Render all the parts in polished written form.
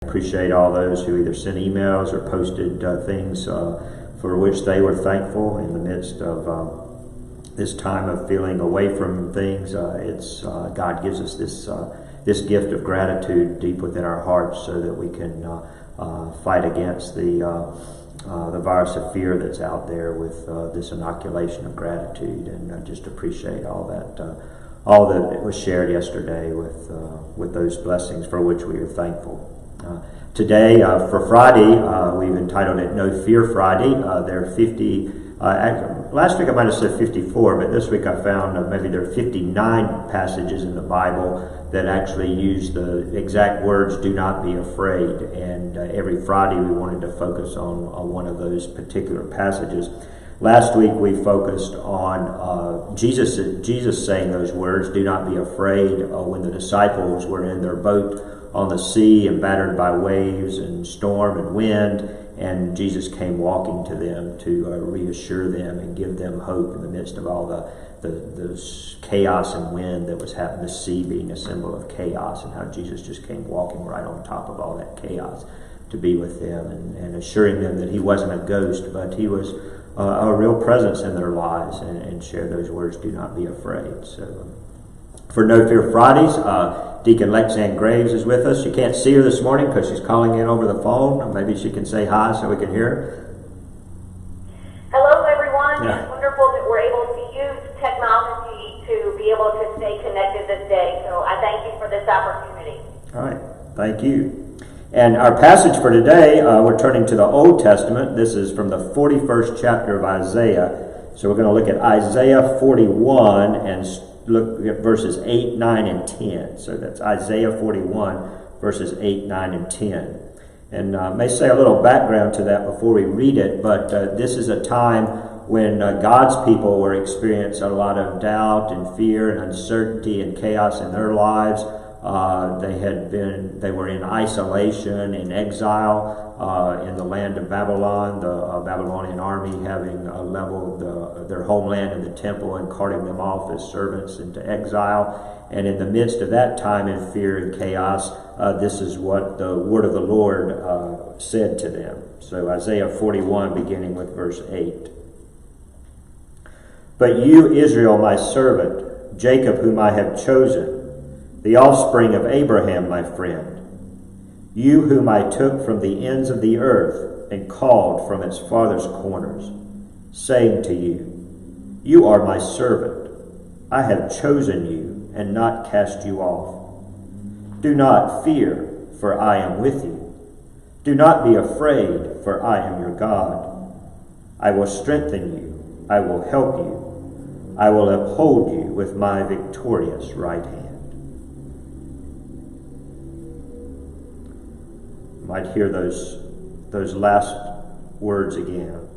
appreciate all those who either sent emails or posted things for which they were thankful in the midst of this time of feeling away from things. God gives us this gift of gratitude deep within our hearts so that we can fight against the virus of fear that's out there with this inoculation of gratitude, and just appreciate all that was shared yesterday with those blessings for which we are thankful. Today, for Friday, we've entitled it No Fear Friday. There are 50. Last week I might have said 54, but this week I found maybe there are 59 passages in the Bible that actually use the exact words, do not be afraid. And every Friday we wanted to focus on one of those particular passages. Last week we focused on Jesus saying those words, do not be afraid, when the disciples were in their boat on the sea and battered by waves and storm and wind, and Jesus came walking to them to reassure them and give them hope in the midst of all the chaos and wind that was happening, the sea being a symbol of chaos, and how Jesus just came walking right on top of all that chaos to be with them and assuring them that he wasn't a ghost, but he was a real presence in their lives, and share those words, do not be afraid. So for No Fear Fridays, Deacon Lexanne Graves is with us. You can't see her this morning because she's calling in over the phone. Maybe she can say hi so we can hear her. Hello, everyone. Yeah. It's wonderful that we're able to use technology to be able to stay connected this day. So I thank you for this opportunity. All right. Thank you. And our passage for today, we're turning to the Old Testament. This is from the 41st chapter of Isaiah. So we're going to look at Isaiah 41 and look at verses 8, 9, and 10. So that's Isaiah 41, verses 8, 9, and 10. And I may say a little background to that before we read it, but this is a time when God's people were experiencing a lot of doubt and fear and uncertainty and chaos in their lives. They were in isolation, in exile, in the land of Babylon, the Babylonian army having leveled their homeland and the temple and carting them off as servants into exile. And in the midst of that time in fear and chaos, this is what the word of the Lord said to them. So Isaiah 41, beginning with verse 8. But you, Israel, my servant, Jacob, whom I have chosen, the offspring of Abraham, my friend, you whom I took from the ends of the earth and called from its farthest corners, saying to you, you are my servant. I have chosen you and not cast you off. Do not fear, for I am with you. Do not be afraid, for I am your God. I will strengthen you. I will help you. I will uphold you with my victorious right hand. Might hear those last words again.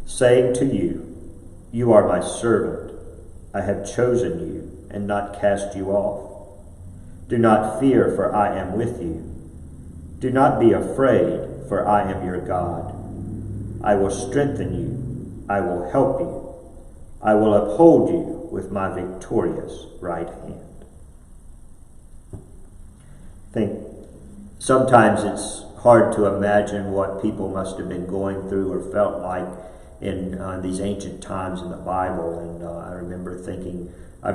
Saying to you, you are my servant. I have chosen you and not cast you off. Do not fear, for I am with you. Do not be afraid, for I am your God. I will strengthen you. I will help you. I will uphold you with my victorious right hand. Sometimes it's hard to imagine what people must have been going through or felt like in these ancient times in the Bible. And I remember thinking, I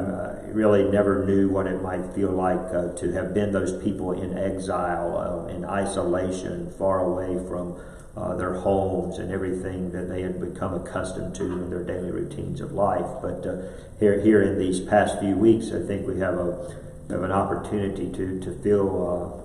really never knew what it might feel like to have been those people in exile, in isolation, far away from their homes and everything that they had become accustomed to in their daily routines of life. But here in these past few weeks, I think we have an opportunity to feel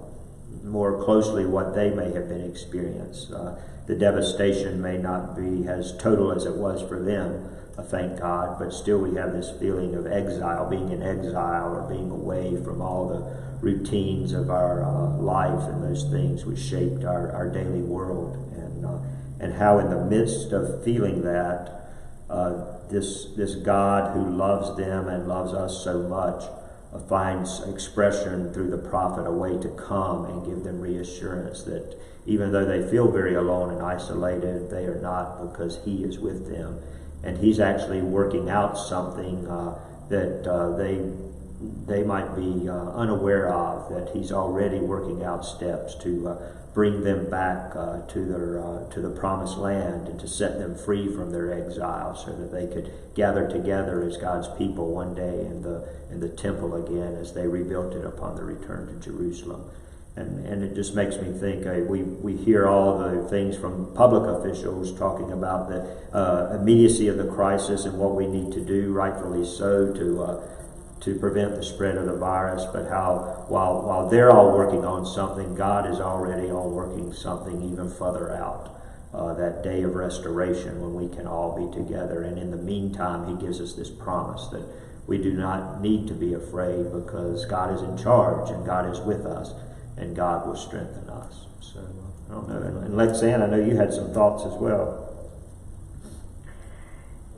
more closely what they may have been experienced. The devastation may not be as total as it was for them, thank God, but still we have this feeling of exile, being in exile or being away from all the routines of our life and those things which shaped our daily world. And how in the midst of feeling that, this God who loves them and loves us so much finds expression through the prophet, a way to come and give them reassurance that even though they feel very alone and isolated, they are not, because he is with them. And he's actually working out something that they they might be unaware of, that He's already working out steps to bring them back to the promised land and to set them free from their exile, so that they could gather together as God's people one day in the temple again, as they rebuilt it upon the return to Jerusalem. And it just makes me think, we hear all the things from public officials talking about the immediacy of the crisis and what we need to do, rightfully so, to prevent the spread of the virus, but how while they're all working on something, God is already all working something even further out. That day of restoration when we can all be together. And in the meantime, He gives us this promise that we do not need to be afraid, because God is in charge and God is with us, and God will strengthen us. So, I don't know. And Lexanne, I know you had some thoughts as well.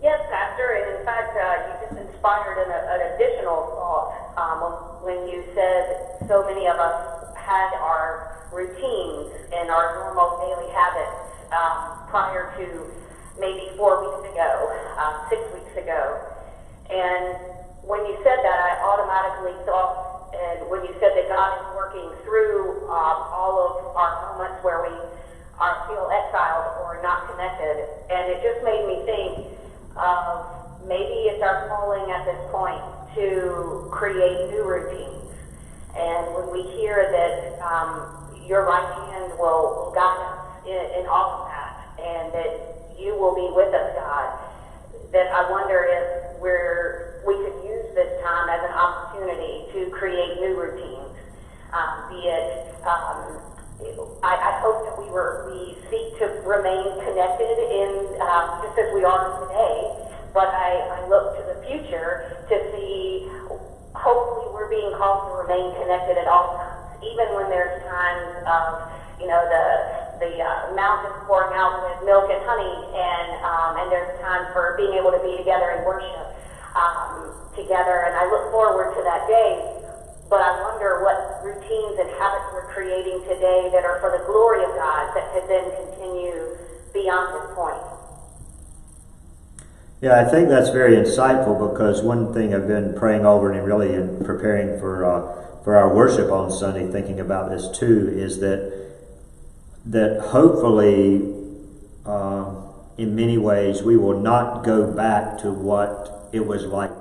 Yes, Pastor, and in fact, you just inspired an additional thought when you said so many of us had our routines and our normal daily habits prior to maybe 4 weeks ago, 6 weeks ago. And when you said that, I automatically thought, and when you said that God is working through all of our moments where we feel exiled or not connected, and it just made me think of maybe it's our calling at this point to create new routines. And when we hear that your right hand will guide us in all of that, and that you will be with us, God, that I wonder if we could use this time as an opportunity to create new routines. Be it, I hope that we seek to remain connected in just as we are today, but I look to the future to see, hopefully we're being called to remain connected at all times, even when there's times of, the mountains pouring out with milk and honey, and there's time for being able to be together and worship together, and I look forward to that day. But I wonder what routines and habits we're creating today that are for the glory of God that could then continue beyond this point. Yeah, I think that's very insightful, because one thing I've been praying over and really in preparing for our worship on Sunday, thinking about this too, is that hopefully in many ways we will not go back to what it was like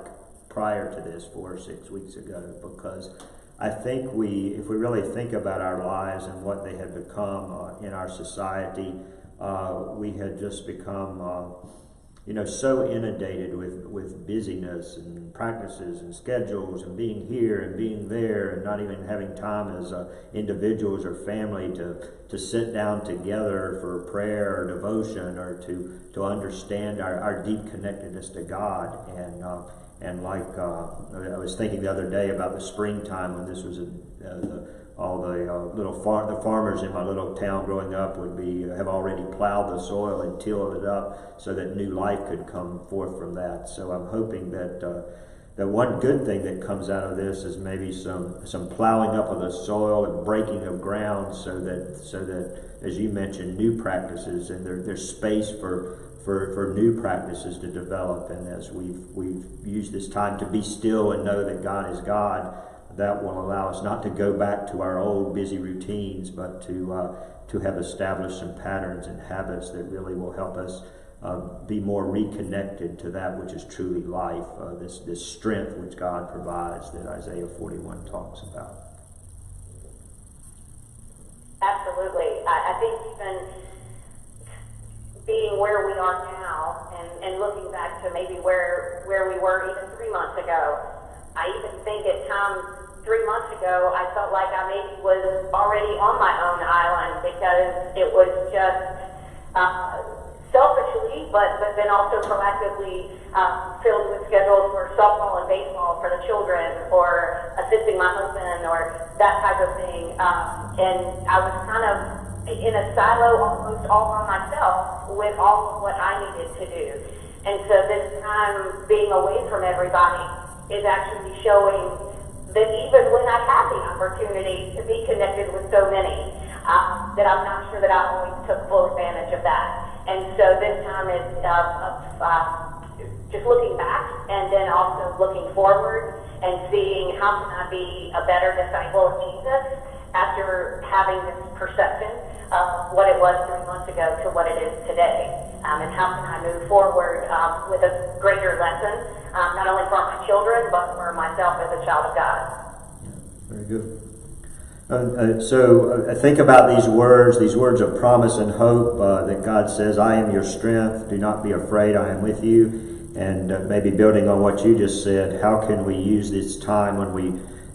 prior to this 4 or 6 weeks ago, because I think if we really think about our lives and what they had become in our society, we had just become so inundated with busyness and practices and schedules and being here and being there, and not even having time as individuals or family to sit down together for prayer or devotion, or to understand our deep connectedness to God. And like I was thinking the other day about the springtime, when this was the farmers in my little town growing up would have already plowed the soil and tilled it up so that new life could come forth from that. So I'm hoping that one good thing that comes out of this is maybe some plowing up of the soil and breaking of ground, so that as you mentioned, new practices, and there's space for new practices to develop. And as we've used this time to be still and know that God is God, that will allow us not to go back to our old busy routines, but to have established some patterns and habits that really will help us be more reconnected to that which is truly life, this strength which God provides that Isaiah 41 talks about. Absolutely. I think even being where we are now, and looking back to maybe where we were even 3 months ago, I even think at times 3 months ago I felt like I maybe was already on my own island, because it was just selfishly, but then also proactively filled with schedules for softball and baseball for the children, or assisting my husband, or that type of thing. And I was kind of in a silo almost all by myself with all of what I needed to do. And so this time being away from everybody is actually showing that even when I have the opportunity to be connected with so many, that I'm not sure that I always took full advantage of that. And so this time is just looking back and then also looking forward and seeing how can I be a better disciple of Jesus after having this perception of what it was 3 months ago to what it is today. And how can I move forward with a greater lesson, not only for my children, but for myself as a child of God. Very good. So think about these words of promise and hope that God says, I am your strength, do not be afraid, I am with you. And maybe building on what you just said, how can we use this time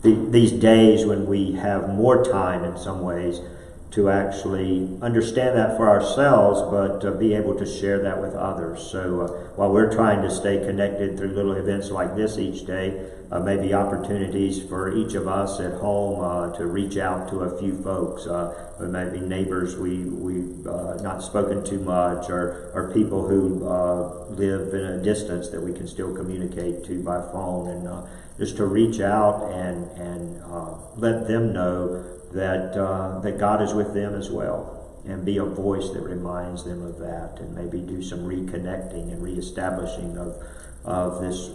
these days when we have more time in some ways to actually understand that for ourselves, but be able to share that with others. So while we're trying to stay connected through little events like this each day, maybe opportunities for each of us at home to reach out to a few folks, maybe neighbors we've not spoken to much, or people who live in a distance that we can still communicate to by phone, and just to reach out and let them know that God is with them as well, and be a voice that reminds them of that, and maybe do some reconnecting and reestablishing of this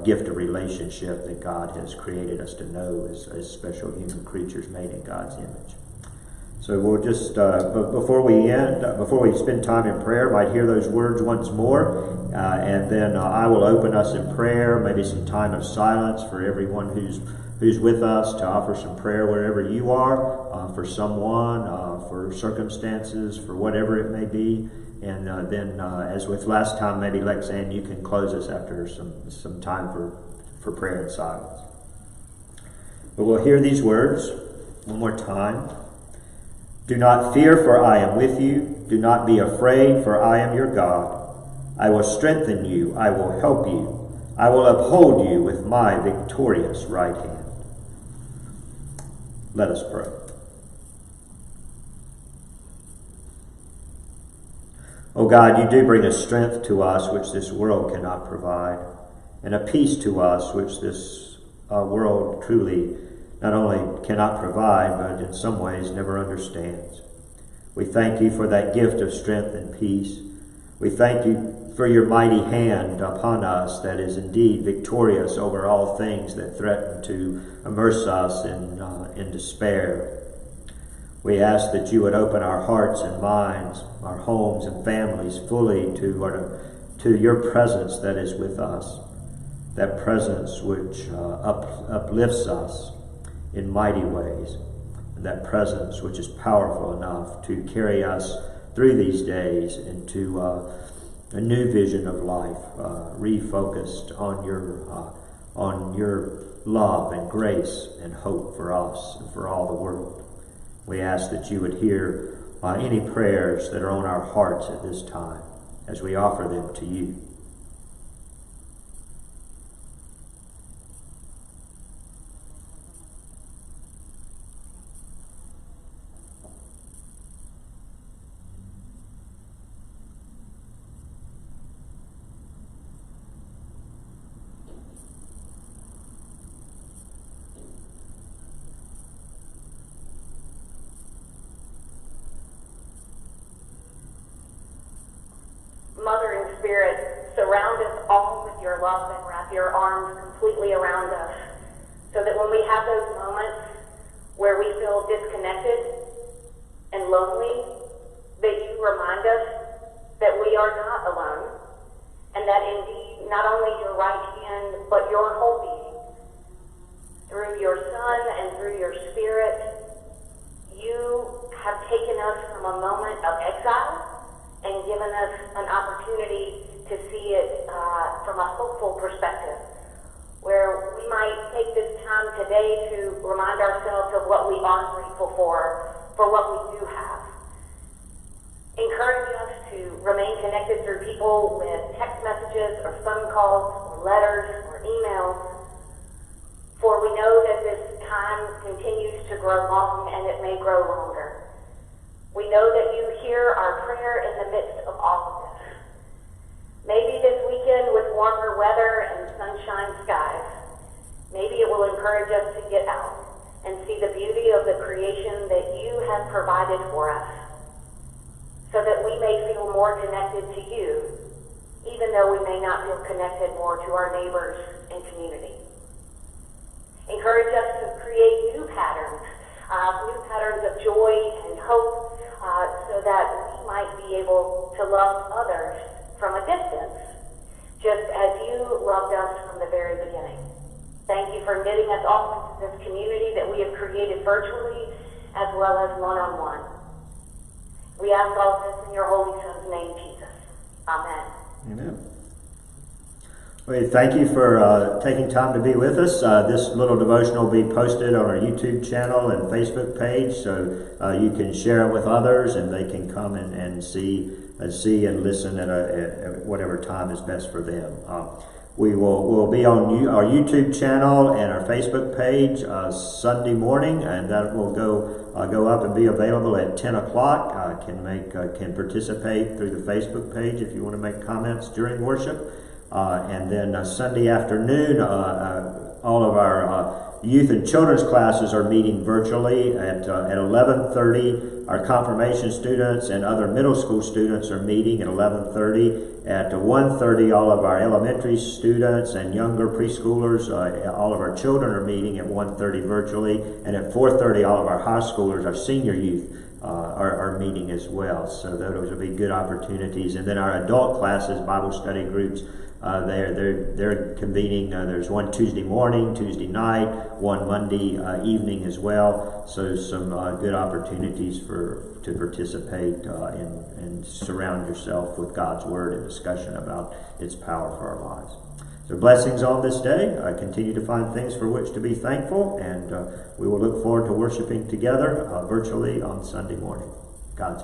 gift of relationship that God has created us to know as special human creatures made in God's image. So we'll just, before we spend time in prayer, might hear those words once more, and then I will open us in prayer, maybe some time of silence for everyone who's with us, to offer some prayer wherever you are, for someone, for circumstances, for whatever it may be. And then, as with last time, maybe Lexanne, you can close us after some time for prayer and silence. But we'll hear these words one more time. Do not fear, for I am with you. Do not be afraid, for I am your God. I will strengthen you. I will help you. I will uphold you with my victorious right hand. Let us pray. Oh God, you do bring a strength to us which this world cannot provide, and a peace to us which this world truly not only cannot provide, but in some ways never understands. We thank you for that gift of strength and peace. We thank you for your mighty hand upon us that is indeed victorious over all things that threaten to immerse us in despair. We ask that you would open our hearts and minds, our homes and families fully to your presence that is with us, that presence which uplifts us in mighty ways, and that presence which is powerful enough to carry us through these days into a new vision of life, refocused on your love and grace and hope for us and for all the world. We ask that you would hear any prayers that are on our hearts at this time as we offer them to you. Mother and Spirit, surround us all with your love and wrap your arms completely around us, so that when we have those moments where we feel disconnected and lonely, that you remind us that we are not alone, and that indeed not only your right hand, but your whole being, through your Son and through your Spirit, you have taken us from a moment of exile and given us an opportunity to see it from a hopeful perspective, where we might take this time today to remind ourselves of what we are grateful for what we do have. Encourage us to remain connected through people with text messages or phone calls or letters or emails, for we know that this time continues to grow long and it may grow longer. We know that you hear our prayer in the midst of all of this. Maybe this weekend with warmer weather and sunshine skies, maybe it will encourage us to get out and see the beauty of the creation that you have provided for us, so that we may feel more connected to you even though we may not feel connected more to our neighbors and community. Encourage us to create new patterns of joy and hope, so that we might be able to love others from a distance, just as you loved us from the very beginning. Thank you for knitting us all into this community that we have created virtually as well as one-on-one. We ask all this in your Holy Son's name, Jesus. Amen. Amen. Well, thank you for taking time to be with us. This little devotional will be posted on our YouTube channel and Facebook page, so you can share it with others, and they can come and see and listen at whatever time is best for them. We'll be on our YouTube channel and our Facebook page Sunday morning, and that will go up and be available at 10 o'clock. Can participate through the Facebook page if you want to make comments during worship. And then Sunday afternoon, all of our youth and children's classes are meeting virtually at 11:30. Our confirmation students and other middle school students are meeting at 11:30. At 1:30, all of our elementary students and younger preschoolers, all of our children are meeting at 1:30 virtually. And at 4:30, all of our high schoolers, our senior youth, are meeting as well. So those will be good opportunities. And then our adult classes, Bible study groups, they're convening. There's one Tuesday morning, Tuesday night, one Monday evening as well. So some good opportunities to participate and surround yourself with God's Word and discussion about its power for our lives. So blessings on this day. Continue to find things for which to be thankful, and we will look forward to worshiping together virtually on Sunday morning. God's